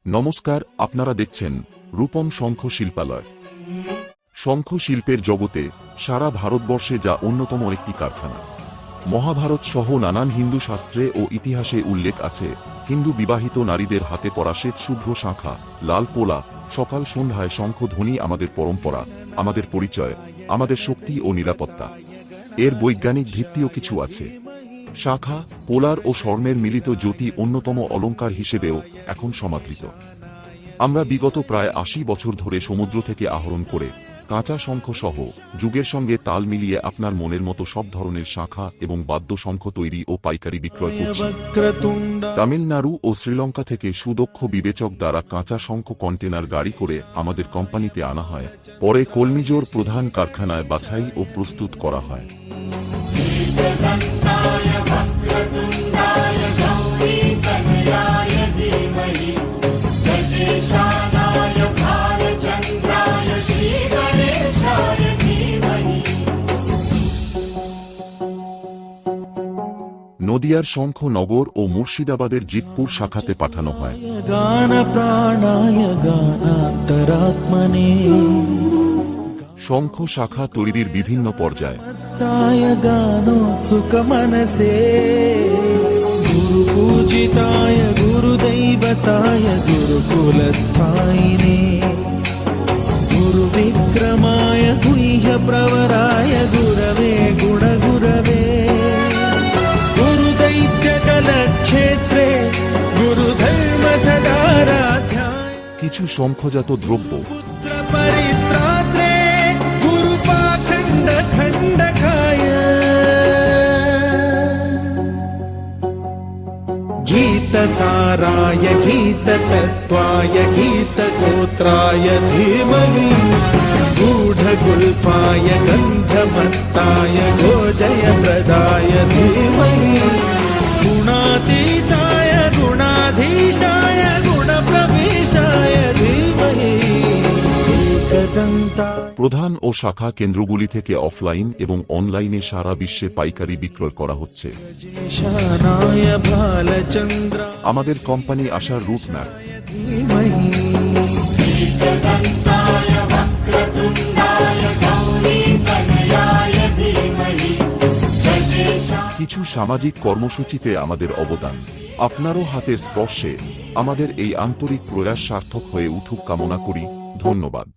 নমস্কার, আপনারা দেখছেন রূপম শঙ্খ শিল্পালয়। শঙ্খ শিল্পের জগতে সারা ভারতবর্ষে যা অন্যতম একটি কারখানা। মহাভারত সহ নানান হিন্দু শাস্ত্রে ও ইতিহাসে উল্লেখ আছে, হিন্দু বিবাহিত নারীদের হাতে পরা শ্বেত শুভ্র শাঁখা, লাল পোলা, সকাল সন্ধ্যায় শঙ্খ ধ্বনি আমাদের পরম্পরা, আমাদের পরিচয়, আমাদের শক্তি ও নিরাপত্তা। এর বৈজ্ঞানিক ভিত্তিও কিছু আছে। শাখা, পোলার ও স্বর্ণের মিলিত জ্যোতি অন্যতম অলঙ্কার হিসেবেও এখন সমাদৃত। আমরা বিগত প্রায় ৮০ বছর ধরে সমুদ্র থেকে আহরণ করে কাঁচা শঙ্খ সহ যুগের সঙ্গে তাল মিলিয়ে আপনার মনের মতো সব ধরনের শাখা এবং বাদ্য শঙ্খ তৈরি ও পাইকারি বিক্রয় করছি। তামিলনাড়ু ও শ্রীলঙ্কা থেকে সুদক্ষ বিবেচক দ্বারা কাঁচা শঙ্খ কন্টেনার গাড়ি করে আমাদের কোম্পানিতে আনা হয়, পরে কলমিজোর প্রধান কারখানায় বাছাই ও প্রস্তুত করা হয়। নদিয়ার শঙ্খ নগর ও মুর্শিদাবাদের জিতপুর শাখাতে পাঠানো হয়। শঙ্খ শাখা তৈরির বিভিন্ন পর্যায়। গুরু পূজিতায় গুরুদৈবতায় গুরুকুলস্থায়িনে গুরু বিক্রমায় গুহ্য প্রবরায় গুরবে গুণগুরবে গুরুদৈত্য কলক্ষেত্রে গুরুধর্ম সদারাধ্যায়। কিছু শঙ্খজাত দ্রব্য পুত্র পরিত্রাত্রে গুরু পাখণ্ড খণ্ডকায় गीतसाराय गीततत्त्वाय गीतगोत्राय धीमहि गूढगुल्फाय गन्धमत्ताय गोजयप्रदाय धीमहि गुणातीताय गुणाधीशाय गुणप्रविष्टाय धीमहि एकदन्ताय। প্রধান ও শাখা কেন্দ্রগুলি থেকে অফলাইন এবং অনলাইনে সারা বিশ্বে পাইকারি বিক্রয় করা হচ্ছে। আমাদের কোম্পানি আসার রুট ম্যাপ। কিছু সামাজিক কর্মসূচিতে আমাদের অবদান। আপনারও হাতের স্পর্শে আমাদের এই আন্তরিক প্রয়াস সার্থক হয়ে উঠুক কামনা করি। ধন্যবাদ।